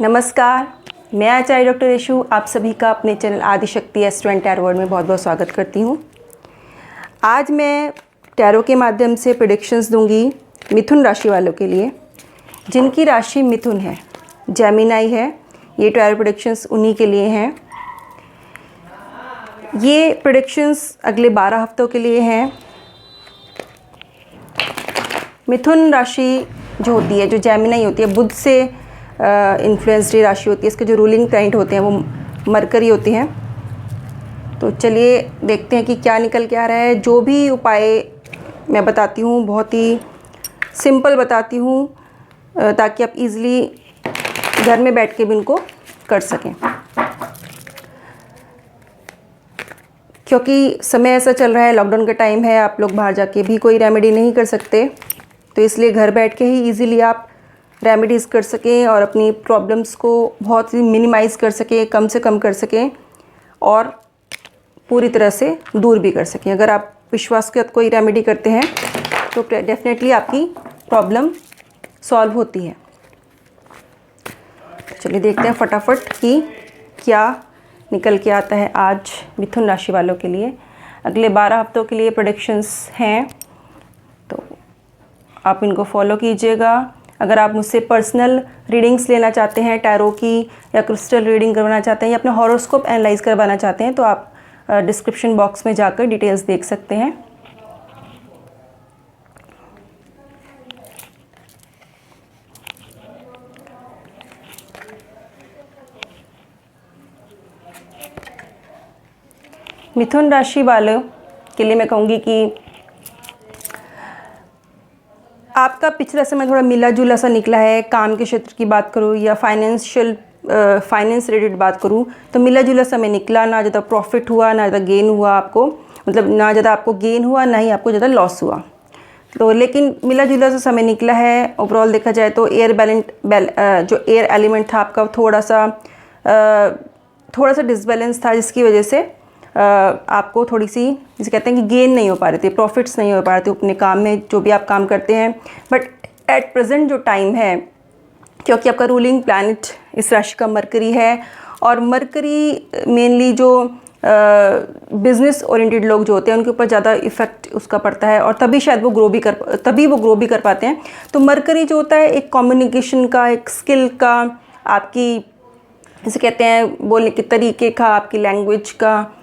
नमस्कार, मैं आचार्य डॉक्टर यशु आप सभी का अपने channel Adishakti astro and tarot world में बहुत बहुत स्वागत करती हूँ। आज मैं टैरो के माध्यम से प्रेडिक्शंस दूंगी मिथुन राशि वालों के लिए, जिनकी राशि मिथुन है, जेमिनाई है। ये टैरो प्रेडिक्शंस उन्हीं के लिए हैं। ये प्रेडिक्शंस अगले 12 हफ्तों के लिए हैं। मिथुन राशि जो होती है, जो जेमिनाई होती है, बुध से इन्फ्लुएंस्ड राशि होती है। इसके जो रूलिंग प्लैनेट होते हैं वो मरकरी होते हैं। तो चलिए देखते हैं कि क्या निकल के आ रहा है। जो भी उपाय मैं बताती हूँ बहुत ही सिंपल बताती हूँ, ताकि आप इजीली घर में बैठ के भी उनको कर सकें, क्योंकि समय ऐसा चल रहा है, लॉकडाउन का टाइम है, आप लोग बाहर जाके भी कोई रेमेडी नहीं कर सकते। तो इसलिए घर बैठ के ही इजीली आप रेमेडीज़ कर सकें और अपनी प्रॉब्लम्स को बहुत ही मिनिमाइज़ कर सकें, कम से कम कर सकें और पूरी तरह से दूर भी कर सकें। अगर आप विश्वास के साथ कोई रेमेडी करते हैं तो डेफिनेटली आपकी प्रॉब्लम सॉल्व होती है। चलिए देखते हैं फटाफट कि क्या निकल के आता है आज मिथुन राशि वालों के लिए। अगले 12 हफ्तों के लिए प्रेडिक्शंस हैं, तो आप इनको फॉलो कीजिएगा। अगर आप मुझसे पर्सनल रीडिंग्स लेना चाहते हैं, टैरो की या क्रिस्टल रीडिंग करवाना चाहते हैं या अपना हॉरोस्कोप एनालाइज करवाना चाहते हैं, तो आप डिस्क्रिप्शन बॉक्स में जाकर डिटेल्स देख सकते हैं। मिथुन राशि वालों के लिए मैं कहूँगी कि आपका पिछला समय थोड़ा मिला जुला सा निकला है। काम के क्षेत्र की बात करूँ या फाइनेंस रिलेटेड बात करूँ तो मिला जुला समय निकला। ना ज़्यादा प्रॉफिट हुआ, ना ज़्यादा गेन हुआ आपको, मतलब ना ज़्यादा आपको गेन हुआ, ना ही आपको ज़्यादा लॉस हुआ। तो लेकिन मिला जुला सा समय निकला है। ओवरऑल देखा जाए तो जो एयर एलिमेंट था आपका थोड़ा सा डिसबैलेंस था, जिसकी वजह से आपको थोड़ी सी, जिसे कहते हैं कि गेन नहीं हो पा रहे थे, प्रॉफिट्स नहीं हो पा रहे थे अपने काम में, जो भी आप काम करते हैं। बट एट प्रेजेंट जो टाइम है, क्योंकि आपका रूलिंग प्लैनेट इस राशि का मरकरी है, और मरकरी मेनली जो बिजनेस ओरिएंटेड लोग जो होते हैं उनके ऊपर ज़्यादा इफेक्ट उसका पड़ता है, और तभी शायद वो ग्रो भी कर पाते हैं। तो मरकरी जो होता है एक कम्युनिकेशन का, एक स्किल का, आपकी जिसे कहते हैं बोलने के तरीके का, आपकी लैंग्वेज का,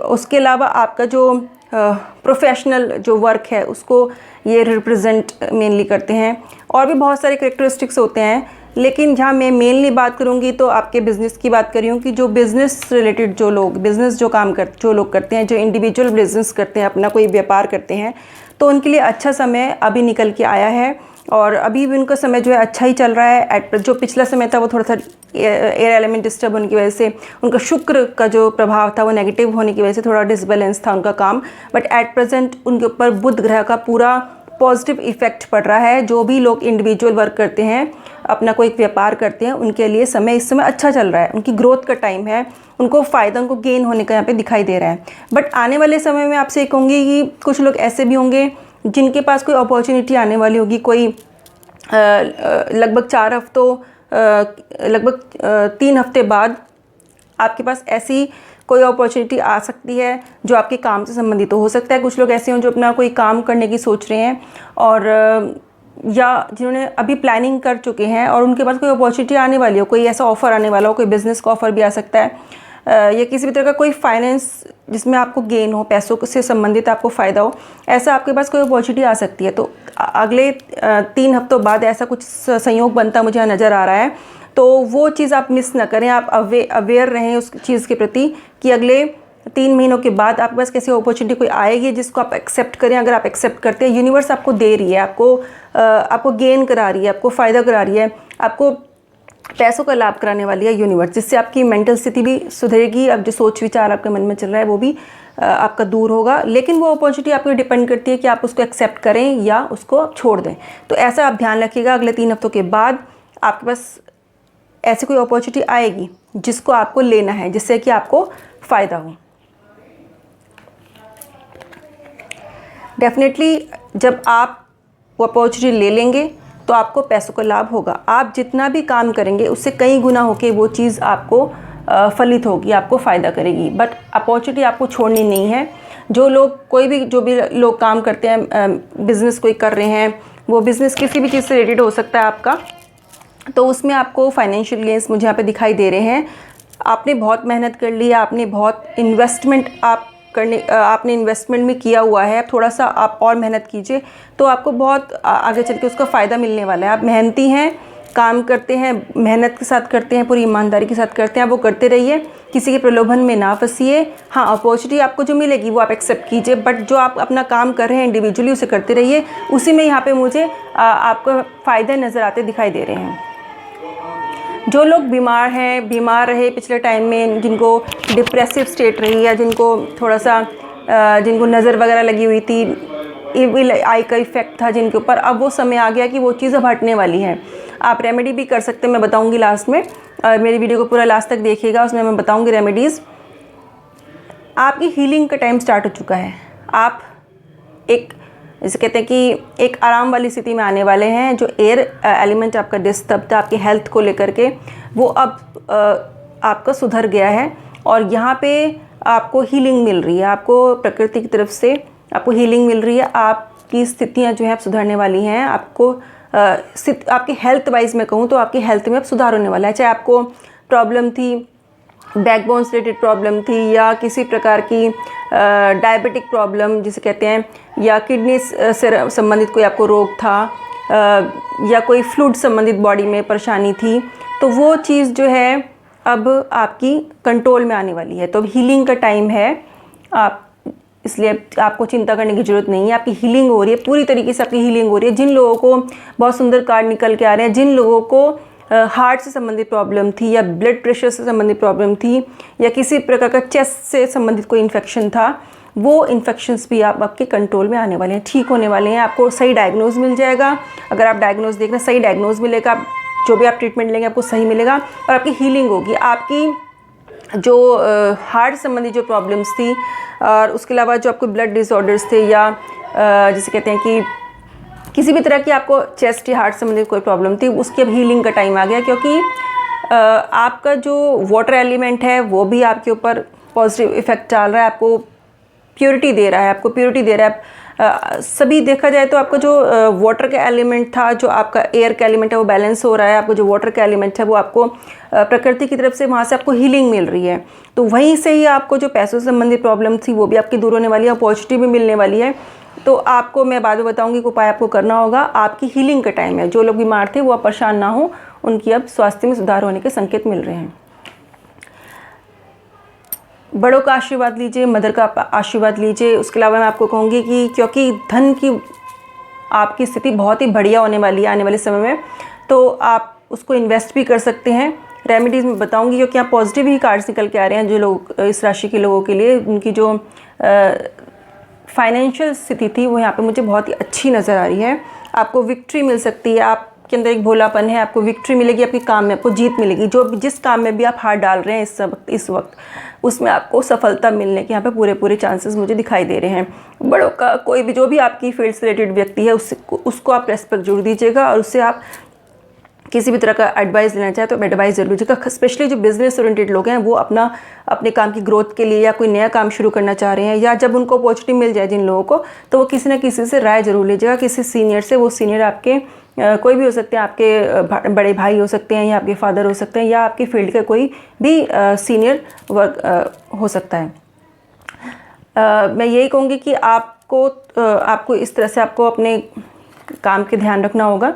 उसके अलावा आपका जो प्रोफेशनल जो वर्क है उसको ये रिप्रेजेंट मेनली करते हैं। और भी बहुत सारे करेक्टरिस्टिक्स होते हैं, लेकिन जहाँ मैं मेनली बात करूँगी तो आपके बिज़नेस की बात कर रही हूँ कि जो बिज़नेस रिलेटेड जो लोग जो लोग करते हैं, जो इंडिविजुअल बिज़नेस करते हैं, अपना कोई व्यापार करते हैं, तो उनके लिए अच्छा समय अभी निकल के आया है। और अभी भी उनका समय जो है अच्छा ही चल रहा है। जो पिछला समय था वो थोड़ा सा एयर एलिमेंट डिस्टर्ब होने की वजह से, उनका शुक्र का जो प्रभाव था वो नेगेटिव होने की वजह से थोड़ा डिसबैलेंस था उनका काम। बट एट प्रेजेंट उनके ऊपर बुध ग्रह का पूरा पॉजिटिव इफेक्ट पड़ रहा है। जो भी लोग इंडिविजुअल वर्क करते हैं, अपना कोई व्यापार करते हैं, उनके लिए समय इस समय अच्छा चल रहा है। उनकी ग्रोथ का टाइम है, उनको फ़ायदा, उनको गेन होने का यहाँ पे दिखाई दे रहा है। बट आने वाले समय में आपसे कहूँगी कि कुछ लोग ऐसे भी होंगे जिनके पास कोई अपॉर्चुनिटी आने वाली होगी। कोई लगभग 3 हफ्ते बाद आपके पास ऐसी कोई अपॉर्चुनिटी आ सकती है जो आपके काम से संबंधित हो सकता है। कुछ लोग ऐसे हों जो अपना कोई काम करने की सोच रहे हैं, और या जिन्होंने अभी प्लानिंग कर चुके हैं और उनके पास कोई अपॉर्चुनिटी आने वाली हो, कोई ऐसा ऑफ़र आने वाला हो, कोई बिज़नेस का ऑफ़र भी आ सकता है, या किसी भी तरह का कोई फाइनेंस जिसमें आपको गेन हो, पैसों से संबंधित आपको फ़ायदा हो, ऐसा आपके पास कोई अपॉर्चुनिटी आ सकती है। तो अगले 3 हफ्तों बाद ऐसा कुछ संयोग बनता मुझे नज़र आ रहा है। तो वो चीज़ आप मिस ना करें, आप अवेयर रहें उस चीज़ के प्रति कि अगले 3 महीनों के बाद आपके पास कैसी अपॉर्चुनिटी कोई आएगी जिसको आप एक्सेप्ट करें। अगर आप एक्सेप्ट करते हैं, यूनिवर्स आपको दे रही है, आपको गेन करा रही है, आपको फ़ायदा करा रही है, आपको पैसों का लाभ कराने वाली है यूनिवर्स, जिससे आपकी मेंटल स्थिति भी सुधरेगी। अब जो सोच विचार आपके मन में चल रहा है वो भी आपका दूर होगा। लेकिन वो अपॉर्चुनिटी आप पे डिपेंड करती है कि आप उसको एक्सेप्ट करें या उसको छोड़ दें। तो ऐसा आप ध्यान रखिएगा। अगले 3 हफ्तों के बाद आपके पास ऐसी कोई अपॉर्चुनिटी आएगी जिसको आपको लेना है, जिससे कि आपको फ़ायदा हो। डेफिनेटली जब आप वो अपॉर्चुनिटी ले लेंगे तो आपको पैसों का लाभ होगा। आप जितना भी काम करेंगे उससे कई गुना होके वो चीज़ आपको फलित होगी, आपको फ़ायदा करेगी। बट अपॉर्चुनिटी आपको छोड़नी नहीं है। जो भी लोग काम करते हैं, बिज़नेस कोई कर रहे हैं, वो बिज़नेस किसी भी चीज़ से रिलेटेड हो सकता है आपका, तो उसमें आपको फाइनेंशियल गेंस मुझे यहाँ पे दिखाई दे रहे हैं। आपने बहुत मेहनत कर ली है, आपने बहुत इन्वेस्टमेंट आपने इन्वेस्टमेंट में किया हुआ है। थोड़ा सा आप और मेहनत कीजिए तो आपको बहुत आगे चल के उसका फ़ायदा मिलने वाला है। आप मेहनती हैं, काम करते हैं, मेहनत के साथ करते हैं, पूरी ईमानदारी के साथ करते हैं, आप वो करते रहिए, किसी के प्रलोभन में ना फंसिए। हाँ, अपॉर्चुनिटी आपको जो मिलेगी वो आप एक्सेप्ट कीजिए, बट जो आप अपना काम कर रहे हैं इंडिविजुअली उसे करते रहिए। उसी में यहाँ पे मुझे आपको फ़ायदे नज़र आते दिखाई दे रहे हैं। जो लोग बीमार रहे पिछले टाइम में, जिनको डिप्रेसिव स्टेट रही या जिनको थोड़ा सा जिनको नज़र वगैरह लगी हुई थी, इविल आई का इफ़ेक्ट था जिनके ऊपर, अब वो समय आ गया कि वो चीज़ अब हटने वाली है। आप रेमेडी भी कर सकते हैं, मैं बताऊंगी लास्ट में। मेरी वीडियो को पूरा लास्ट तक देखिएगा, उसमें मैं बताऊंगी रेमेडीज़। आपकी हीलिंग का टाइम स्टार्ट हो चुका है। आप एक, जैसे कहते हैं कि एक आराम वाली स्थिति में आने वाले हैं। जो एयर एलिमेंट आपका डिस्टर्ब था आपकी हेल्थ को लेकर के, वो अब आपका सुधर गया है और यहाँ पे आपको हीलिंग मिल रही है। आपको प्रकृति की तरफ से आपको हीलिंग मिल रही है। आपकी स्थितियाँ जो है अब सुधरने वाली हैं। आपको आपकी हेल्थ वाइज मैं कहूँ तो आपकी हेल्थ में अब सुधार होने वाला है। चाहे आपको प्रॉब्लम थी, बैकबोन से रिलेटेड प्रॉब्लम थी, या किसी प्रकार की डायबिटिक प्रॉब्लम जिसे कहते हैं, या किडनी से संबंधित कोई आपको रोग था, या कोई फ्लूइड संबंधित बॉडी में परेशानी थी, तो वो चीज़ जो है अब आपकी कंट्रोल में आने वाली है। तो अब हीलिंग का टाइम है। आप इसलिए आपको चिंता करने की ज़रूरत नहीं है। आपकी हीलिंग हो रही है, पूरी तरीके से आपकी हीलिंग हो रही है। जिन लोगों को बहुत सुंदर कार्ड निकल के आ रहे हैं, जिन लोगों को हार्ट से संबंधित प्रॉब्लम थी, या ब्लड प्रेशर से संबंधित प्रॉब्लम थी, या किसी प्रकार का चेस्ट से संबंधित कोई इन्फेक्शन था, वो इन्फेक्शंस भी आपके कंट्रोल में आने वाले हैं, ठीक होने वाले हैं। आपको सही डायग्नोज मिल जाएगा। अगर आप डायग्नोज देख रहे हैं, सही डायग्नोज मिलेगा। जो भी आप ट्रीटमेंट लेंगे आपको सही मिलेगा और आपकी हीलिंग होगी। आपकी जो हार्ट संबंधी जो प्रॉब्लम्स थी, और उसके अलावा जो आपको ब्लड डिसऑर्डर्स थे, या जिसे कहते हैं कि किसी भी तरह की आपको चेस्ट या हार्ट संबंधित कोई प्रॉब्लम थी, उसकी अब हीलिंग का टाइम आ गया। क्योंकि आपका जो वाटर एलिमेंट है वो भी आपके ऊपर पॉजिटिव इफेक्ट डाल रहा है, आपको प्योरिटी दे रहा है, सभी देखा जाए तो आपका जो वाटर का एलिमेंट था, जो आपका एयर का एलिमेंट है, वो बैलेंस हो रहा है। आपको जो वाटर का एलिमेंट है वो आपको प्रकृति की तरफ से वहाँ से आपको हीलिंग मिल रही है। तो वहीं से ही आपको जो पैसों से संबंधित प्रॉब्लम थी वो भी आपकी दूर होने वाली है, अपॉर्चुनिटी भी मिलने वाली है। तो आपको मैं बाद में बताऊंगी कि उपाय आपको करना होगा। आपकी हीलिंग का टाइम है। जो लोग बीमार थे वो अब परेशान ना हो, उनकी अब स्वास्थ्य में सुधार होने के संकेत मिल रहे हैं। बड़ों का आशीर्वाद लीजिए, मदर का आशीर्वाद लीजिए। उसके अलावा मैं आपको कहूँगी कि क्योंकि धन की आपकी स्थिति बहुत ही बढ़िया होने वाली है आने वाले समय में, तो आप उसको इन्वेस्ट भी कर सकते हैं। रेमेडीज़ में बताऊंगी क्योंकि यहाँ पॉजिटिव ही कार्ड्स निकल के आ रहे हैं। जो लोग इस राशि के लोगों के लिए, उनकी जो फाइनेंशियल स्थिति थी वो यहाँ पे मुझे बहुत ही अच्छी नज़र आ रही है। आपको विक्ट्री मिल सकती है, आपके अंदर एक भोलापन है, आपको विक्ट्री मिलेगी, आपके काम में आपको जीत मिलेगी। जिस काम में भी आप हाथ डाल रहे हैं इस वक्त उसमें आपको सफलता मिलने के यहाँ पे पूरे चांसेस मुझे दिखाई दे रहे हैं। बड़ों का कोई भी, जो भी आपकी फील्ड से रिलेटेड व्यक्ति है, उसको आप रेस्पेक्ट जरूर दीजिएगा, और उससे आप किसी भी तरह का एडवाइस लेना चाहे तो एडवाइस जरूर लीजिएगा। स्पेशली जो बिजनेस ओरिएंटेड लोग हैं, वो अपने काम की ग्रोथ के लिए या कोई नया काम शुरू करना चाह रहे हैं, या जब उनको अपॉर्चुनिटी मिल जाए जिन लोगों को, तो वो किसी न किसी से राय जरूर लीजिएगा, किसी सीनियर से। वो सीनियर आपके कोई भी हो सकते हैं, आपके बड़े भाई हो सकते हैं, या आपके फादर हो सकते हैं, या आपकी फील्ड का कोई भी सीनियर वर्क हो सकता है। मैं यही कहूँगी कि आपको इस तरह से आपको अपने काम के ध्यान रखना होगा।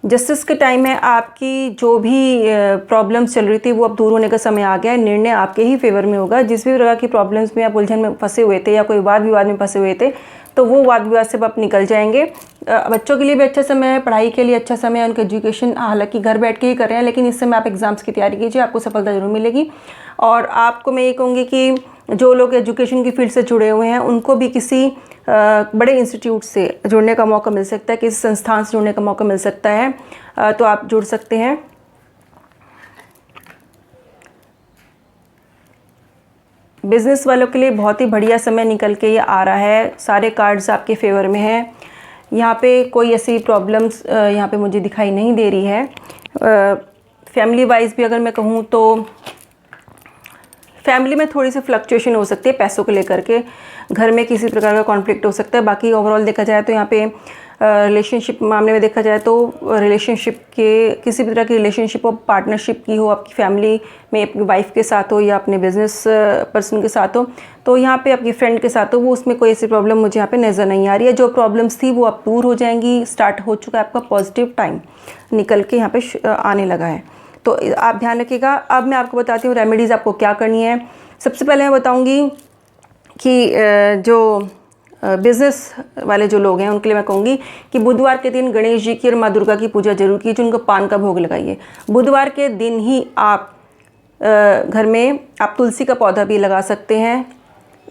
जस्टिस के टाइम में आपकी जो भी प्रॉब्लम्स चल रही थी वो अब दूर होने का समय आ गया है। निर्णय आपके ही फेवर में होगा। जिस भी प्रकार की प्रॉब्लम्स में आप उलझन में फंसे हुए थे, या कोई वाद विवाद में फंसे हुए थे, तो वो वाद विवाद से आप निकल जाएंगे। बच्चों के लिए भी अच्छा समय है, पढ़ाई के लिए अच्छा समय है, उनके एजुकेशन हालांकि घर बैठ के ही कर रहे हैं, लेकिन इस समय आप एग्ज़ाम्स की तैयारी कीजिए, आपको सफलता जरूर मिलेगी। और आपको मैं ये कहूँगी कि जो लोग एजुकेशन की फील्ड से जुड़े हुए हैं, उनको भी किसी बड़े इंस्टीट्यूट से जुड़ने का मौका मिल सकता है, किसी संस्थान से जुड़ने का मौका मिल सकता है, तो आप जुड़ सकते हैं। बिज़नेस वालों के लिए बहुत ही बढ़िया समय निकल के ये आ रहा है। सारे कार्ड्स आपके फेवर में हैं। यहाँ पे कोई ऐसी प्रॉब्लम्स यहाँ पे मुझे दिखाई नहीं दे रही है। फैमिली वाइज भी अगर मैं कहूँ तो फैमिली में थोड़ी सी फ्लक्चुएशन हो सकती है पैसों को लेकर के, घर में किसी प्रकार का कॉन्फ्लिक्ट हो सकता है। बाकी ओवरऑल देखा जाए तो यहाँ पे रिलेशनशिप मामले में देखा जाए तो रिलेशनशिप के किसी भी तरह की रिलेशनशिप हो, पार्टनरशिप की हो, आपकी फैमिली में अपनी वाइफ के साथ हो या अपने बिजनेस पर्सन के साथ हो, तो यहाँ पे आपकी फ्रेंड के साथ हो, वो उसमें कोई ऐसी प्रॉब्लम मुझे यहाँ पे नज़र नहीं आ रही है। जो प्रॉब्लम्स थी वो अब दूर हो जाएंगी। स्टार्ट हो चुका है आपका पॉजिटिव टाइम निकल के यहाँ पे आने लगा है, तो आप ध्यान रखिएगा। अब मैं आपको बताती हूँ रेमेडीज़ आपको क्या करनी है। सबसे पहले मैं बताऊँगी कि जो बिज़नेस वाले जो लोग हैं उनके लिए मैं कहूँगी कि बुधवार के दिन गणेश जी की और माँ दुर्गा की पूजा जरूर कीजिए, उनको पान का भोग लगाइए। बुधवार के दिन ही आप घर में आप तुलसी का पौधा भी लगा सकते हैं।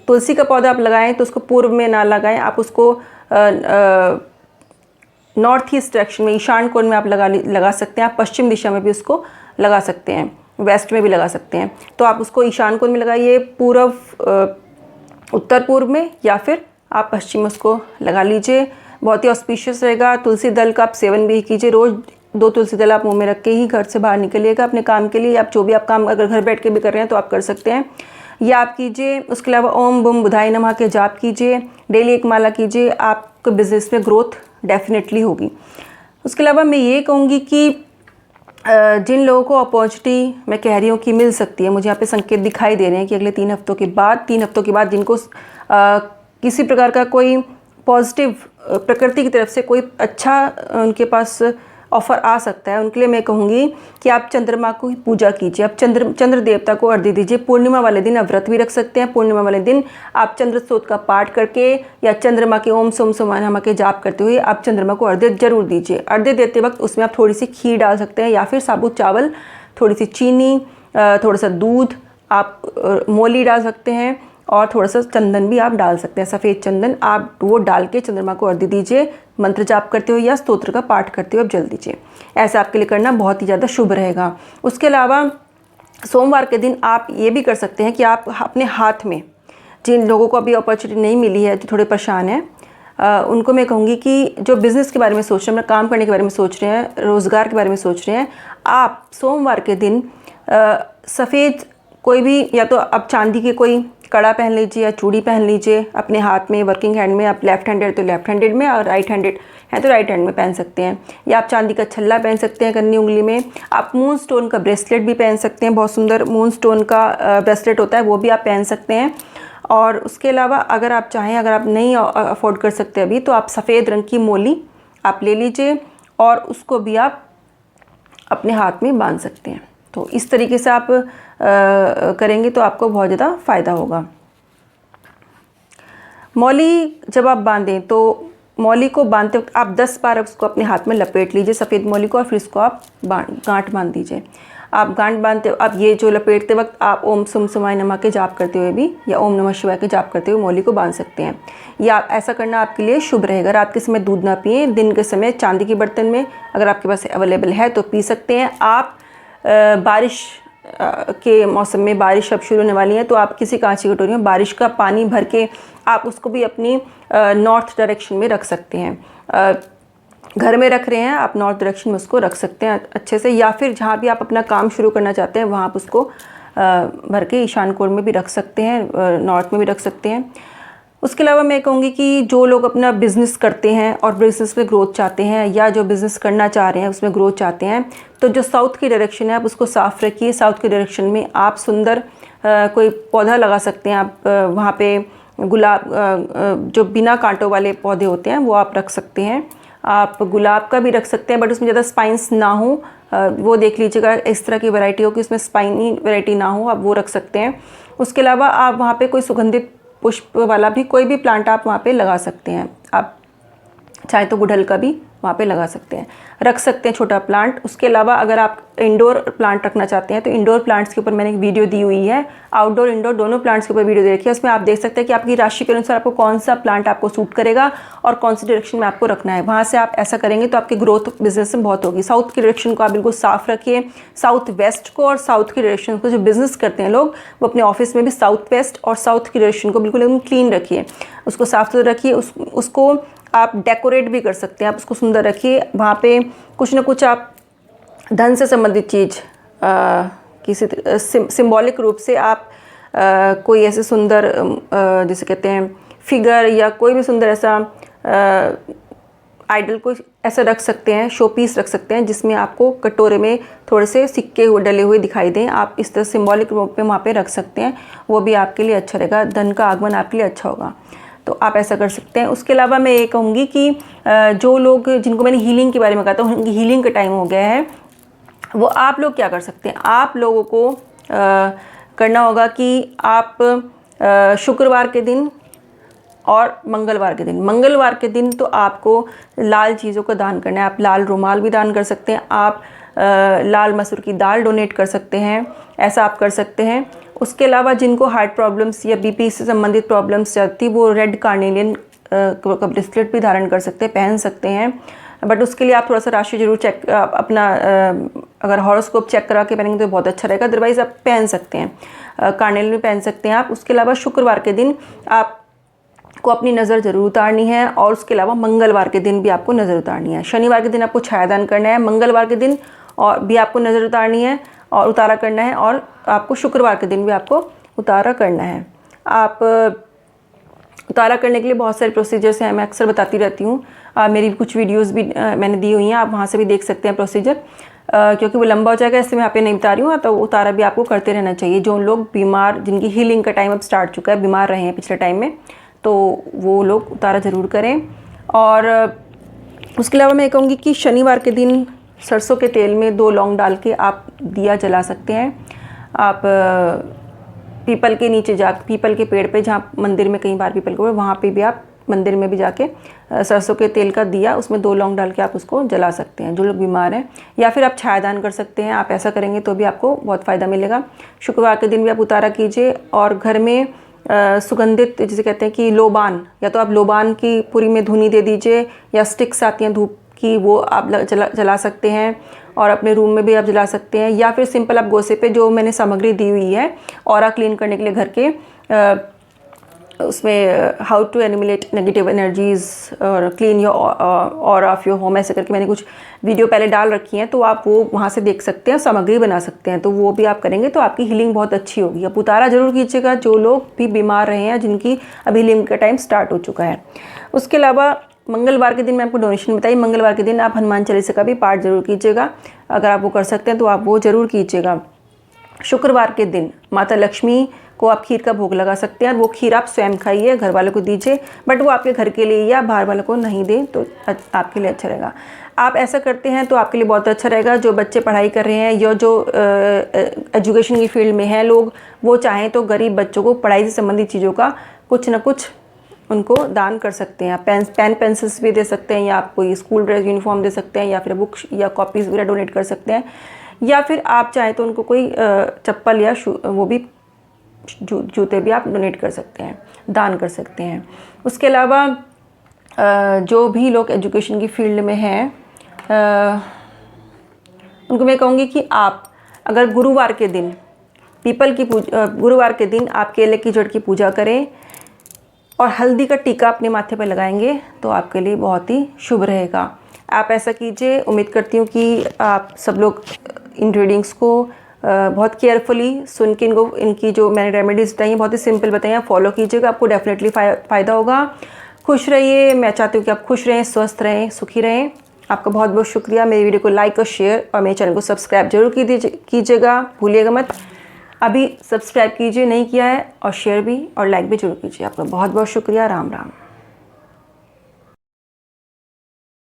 तुलसी का पौधा आप लगाएं तो उसको पूर्व में ना लगाएं, आप उसको नॉर्थ ईस्ट डायरेक्शन में, ईशान कोण में आप लगा सकते हैं। आप पश्चिम दिशा में भी उसको लगा सकते हैं, वेस्ट में भी लगा सकते हैं। तो आप उसको ईशान कोण में लगाइए, पूर्व उत्तर पूर्व में, या फिर आप पश्चिम में उसको लगा लीजिए। बहुत ही ऑस्पिशियस रहेगा। तुलसी दल का आप सेवन भी कीजिए। रोज़ 2 तुलसी दल आप मुंह में रख के ही घर से बाहर निकलिएगा अपने काम के लिए। आप जो भी आप काम अगर घर बैठ के भी कर रहे हैं तो आप कर सकते हैं, ये आप कीजिए। उसके अलावा ओम बम बुधाई नमः के जाप कीजिए, डेली 1 माला कीजिए। आपके बिजनेस में ग्रोथ डेफिनेटली होगी। उसके अलावा मैं ये कहूँगी कि जिन लोगों को अपॉर्चुनिटी मैं कह रही हूँ कि मिल सकती है, मुझे यहाँ पे संकेत दिखाई दे रहे हैं कि अगले 3 हफ्तों के बाद जिनको किसी प्रकार का कोई पॉजिटिव प्रकृति की तरफ से कोई अच्छा उनके पास ऑफ़र आ सकता है, उनके लिए मैं कहूँगी कि आप चंद्रमा को पूजा कीजिए। आप चंद्र देवता को अर्घ्य दीजिए। पूर्णिमा वाले दिन आप व्रत भी रख सकते हैं। पूर्णिमा वाले दिन आप चंद्र स्तोत्र का पाठ करके या चंद्रमा के ओम सोम सोमाय नमः के जाप करते हुए आप चंद्रमा को अर्घ्य जरूर दीजिए। अर्घ्य देते वक्त उसमें आप थोड़ी सी खीर डाल सकते हैं, या फिर साबुत चावल, थोड़ी सी चीनी, थोड़ा सा दूध, आप मोली डाल सकते हैं, और थोड़ा सा चंदन भी आप डाल सकते हैं, सफ़ेद चंदन। आप वो डाल के चंद्रमा को अर्घ्य दीजिए, मंत्र जाप करते हुए या स्तोत्र का पाठ करते हुए आप जल दीजिए। ऐसा आपके लिए करना बहुत ही ज़्यादा शुभ रहेगा। उसके अलावा सोमवार के दिन आप ये भी कर सकते हैं कि आप अपने हाथ में, जिन लोगों को अभी अपॉर्चुनिटी नहीं मिली है, जो थोड़े परेशान हैं, उनको मैं कहूँगी कि जो बिज़नेस के बारे में सोच रहे हैं, काम करने के बारे में सोच रहे हैं, रोज़गार के बारे में सोच रहे हैं, आप सोमवार के दिन सफ़ेद कोई भी, या तो आप चांदी के कोई कड़ा पहन लीजिए या चूड़ी पहन लीजिए अपने हाथ में, वर्किंग हैंड में। आप लेफ्ट हैंडेड तो लेफ्ट हैंडेड में, और राइट हैंडेड है तो राइट हैंड में पहन सकते हैं। या आप चांदी का छल्ला पहन सकते हैं कन्नी उंगली में। आप मून स्टोन का ब्रेसलेट भी पहन सकते हैं, बहुत सुंदर मून स्टोन का ब्रेसलेट होता है, वो भी आप पहन सकते हैं। और उसके अलावा अगर आप चाहें, अगर आप नहीं अफोर्ड कर सकते अभी, तो आप सफ़ेद रंग की मोली आप ले लीजिए और उसको भी आप अपने हाथ में बांध सकते हैं। तो इस तरीके से आप करेंगे तो आपको बहुत ज़्यादा फ़ायदा होगा। मौली जब आप बांधें तो मौली को बांधते वक्त आप 10 बार उसको अपने हाथ में लपेट लीजिए, सफ़ेद मौली को, और फिर इसको आप गांठ बांध दीजिए। आप गांठ बांधते, अब ये जो लपेटते वक्त आप ओम सुम सुमाय नमः के जाप करते हुए भी, या ओम नमः शिवाय के जाप करते हुए मौली को बांध सकते हैं। या ऐसा करना आपके लिए शुभ रहेगा। रात के समय दूध ना पिए, दिन के समय चांदी के बर्तन में अगर आपके पास अवेलेबल है तो पी सकते हैं। आप बारिश के मौसम में, बारिश अब शुरू होने वाली है, तो आप किसी कांच की कटोरी में बारिश का पानी भर के आप उसको भी अपनी नॉर्थ डायरेक्शन में रख सकते हैं। घर में रख रहे हैं आप, नॉर्थ डायरेक्शन में उसको रख सकते हैं अच्छे से, या फिर जहाँ भी आप अपना काम शुरू करना चाहते हैं वहाँ आप उसको भर के ईशान कोण में भी रख सकते हैं, नॉर्थ में भी रख सकते हैं। उसके अलावा मैं कहूँगी कि जो लोग अपना बिज़नेस करते हैं और बिज़नेस में ग्रोथ चाहते हैं, या जो बिज़नेस करना चाह रहे हैं उसमें ग्रोथ चाहते हैं, तो जो साउथ की डायरेक्शन है आप उसको साफ़ रखिए। साउथ की डायरेक्शन में आप सुंदर कोई पौधा लगा सकते हैं। आप वहाँ पे गुलाब, जो बिना कांटों वाले पौधे होते हैं वो आप रख सकते हैं। आप गुलाब का भी रख सकते हैं, बट उसमें ज़्यादा स्पाइंस ना हो, वो देख लीजिएगा इस तरह की वैरायटी हो कि उसमें स्पाइनी वैरायटी ना हो, आप वो रख सकते हैं। उसके अलावा आप वहाँ पे कोई सुगंधित पुष्प वाला भी कोई भी प्लांट आप वहाँ पे लगा सकते हैं। आप चाहे तो गुड़हल का भी वहाँ पे लगा सकते हैं, रख सकते हैं छोटा प्लांट। उसके अलावा अगर आप इंडोर प्लांट रखना चाहते हैं तो इंडोर प्लांट्स के ऊपर मैंने एक वीडियो दी हुई है, आउटडोर इंडोर दोनों प्लांट्स के ऊपर वीडियो दे रखी है। उसमें आप देख सकते हैं कि आपकी राशि के अनुसार आपको कौन सा प्लांट आपको सूट करेगा और कौन सी डायरेक्शन में आपको रखना है। वहाँ से आप ऐसा करेंगे तो आपकी ग्रोथ बिजनेस में बहुत होगी। साउथ की डायरेक्शन को आप बिल्कुल साफ़ रखिए, साउथ वेस्ट को और साउथ की डायरेक्शन को। जो बिज़नेस करते हैं लोग वो अपने ऑफिस में भी साउथ वेस्ट और साउथ की डायरेक्शन को बिल्कुल एकदम क्लीन रखिए, उसको साफ सुथरा रखिए। उसको आप डेकोरेट भी कर सकते हैं, आप उसको सुंदर रखिए। वहाँ पे कुछ ना कुछ आप धन से संबंधित चीज़ किसी सिंबॉलिक रूप से आप कोई ऐसे सुंदर जिसे कहते हैं फिगर या कोई भी सुंदर ऐसा आइडल को ऐसा रख सकते हैं, शो पीस रख सकते हैं जिसमें आपको कटोरे में थोड़े से सिक्के डले हुए दिखाई दें। आप इस तरह सिंबॉलिक रूप में वहाँ पे रख सकते हैं, वो भी आपके लिए अच्छा रहेगा, धन का आगमन आपके लिए अच्छा होगा। तो आप ऐसा कर सकते हैं। उसके अलावा मैं ये कहूँगी कि जो लोग जिनको मैंने हीलिंग के बारे में कहा था, उनकी हीलिंग का टाइम हो गया है, वो आप लोग क्या कर सकते हैं, आप लोगों को करना होगा कि आप शुक्रवार के दिन और मंगलवार के दिन तो आपको लाल चीज़ों का दान करना है। आप लाल रुमाल भी दान कर सकते हैं, आप लाल मसूर की दाल डोनेट कर सकते हैं, ऐसा आप कर सकते हैं। उसके अलावा जिनको हार्ट प्रॉब्लम्स या बीपी से संबंधित प्रॉब्लम्स चलती, वो रेड कार्नेलियन का ब्रेसलेट भी धारण कर सकते हैं, पहन सकते हैं। बट उसके लिए आप थोड़ा सा राशि जरूर चेक अपना अगर हॉरोस्कोप चेक करा के पहनेंगे तो बहुत अच्छा रहेगा, अदरवाइज़ आप पहन सकते हैं, कार्नेलियन भी पहन सकते हैं आप। उसके अलावा शुक्रवार के दिन आपको अपनी नज़र ज़रूर उतारनी है, और उसके अलावा मंगलवार के दिन भी आपको नज़र उतारनी है। शनिवार के दिन आपको छायादान करना है, मंगलवार के दिन और भी आपको नज़र उतारनी है और उतारा करना है, और आपको शुक्रवार के दिन भी आपको उतारा करना है। आप उतारा करने के लिए बहुत सारे प्रोसीजर्स हैं, मैं अक्सर बताती रहती हूँ। मेरी कुछ वीडियोस भी मैंने दी हुई हैं, आप वहाँ से भी देख सकते हैं प्रोसीजर, क्योंकि वो लंबा हो जाएगा इसलिए मैं यहाँ पे नहीं बता रही हूँ। तो उतारा भी आपको करते रहना चाहिए। जो लोग बीमार, जिनकी हीलिंग का टाइम अब स्टार्ट चुका है, बीमार रहे हैं पिछले टाइम में, तो वो लोग उतारा ज़रूर करें। और उसके अलावा मैं कहूँगी कि शनिवार के दिन सरसों के तेल में 2 लौंग डाल के आप दिया जला सकते हैं। आप पीपल के नीचे पीपल के पेड़ पे, जहाँ मंदिर में कई बार पीपल को, वहाँ पे भी आप मंदिर में भी जाके सरसों के तेल का दिया, उसमें 2 लौंग डाल के आप उसको जला सकते हैं, जो लोग बीमार हैं। या फिर आप छायादान कर सकते हैं, आप ऐसा करेंगे तो भी आपको बहुत फ़ायदा मिलेगा। शुक्रवार के दिन भी आप उतारा कीजिए, और घर में सुगंधित जिसे कहते हैं कि लोबान, या तो आप लोबान की पूरी में धुनी दे दीजिए, या स्टिक्स आती हैं धूप की, वो आप जला सकते हैं, और अपने रूम में भी आप जला सकते हैं। या फिर सिंपल आप गोसे पे जो मैंने सामग्री दी हुई है ऑरा क्लीन करने के लिए घर के, उसमें how to eliminate negative energies और clean your aura of your home, ऐसे करके मैंने कुछ वीडियो पहले डाल रखी हैं, तो आप वो वहाँ से देख सकते हैं, सामग्री बना सकते हैं। तो वो भी आप करेंगे तो आपकी हीलिंग बहुत अच्छी होगी। आप उतारा ज़रूर कीजिएगा जो लोग भी बीमार रहे हैं, जिनकी अभी हीलिंग का टाइम स्टार्ट हो चुका है। उसके अलावा मंगलवार के दिन मैं आपको डोनेशन बताई, मंगलवार के दिन आप हनुमान चालीसा का भी पाठ ज़रूर कीजिएगा। अगर आप वो कर सकते हैं तो आप वो ज़रूर कीजिएगा। शुक्रवार के दिन माता लक्ष्मी को आप खीर का भोग लगा सकते हैं, और वो खीर आप स्वयं खाइए, घर वालों को दीजिए, बट वो आपके घर के लिए या बाहर वालों को नहीं दें, तो आपके लिए अच्छा रहेगा। आप ऐसा करते हैं तो आपके लिए बहुत अच्छा रहेगा। जो बच्चे पढ़ाई कर रहे हैं या जो एजुकेशन की फील्ड में हैं लोग, वो चाहें तो गरीब बच्चों को पढ़ाई से संबंधित चीज़ों का कुछ ना कुछ उनको दान कर सकते हैं। आप पेन पेंसिल्स भी दे सकते हैं, या आप कोई स्कूल ड्रेस यूनिफॉर्म दे सकते हैं, या फिर बुक्स या कॉपीज़ वगैरह डोनेट कर सकते हैं, या फिर आप चाहें तो उनको कोई चप्पल या वो भी जूते भी आप डोनेट कर सकते हैं, दान कर सकते हैं। उसके अलावा जो भी लोग एजुकेशन की फील्ड में हैं, उनको मैं कहूँगी कि आप अगर गुरुवार के दिन गुरुवार के दिन आप केले की जड़ की पूजा करें और हल्दी का टीका अपने माथे पर लगाएंगे तो आपके लिए बहुत ही शुभ रहेगा। आप ऐसा कीजिए। उम्मीद करती हूँ कि आप सब लोग इन रीडिंग्स को बहुत केयरफुली सुन के इनकी जो मैंने रेमेडीज़ बताई हैं, बहुत ही सिंपल बताई हैं, फॉलो कीजिएगा, आपको डेफिनेटली फ़ायदा होगा। खुश रहिए। मैं चाहती हूँ कि आप खुश रहें, स्वस्थ रहें, सुखी रहें। आपका बहुत बहुत शुक्रिया। मेरी वीडियो को लाइक और शेयर और मेरे चैनल को सब्सक्राइब जरूर कीजिएगा, भूलिएगा मत। अभी सब्सक्राइब कीजिए नहीं किया है, और शेयर भी और लाइक भी जरूर कीजिए। आपका बहुत बहुत शुक्रिया। राम राम।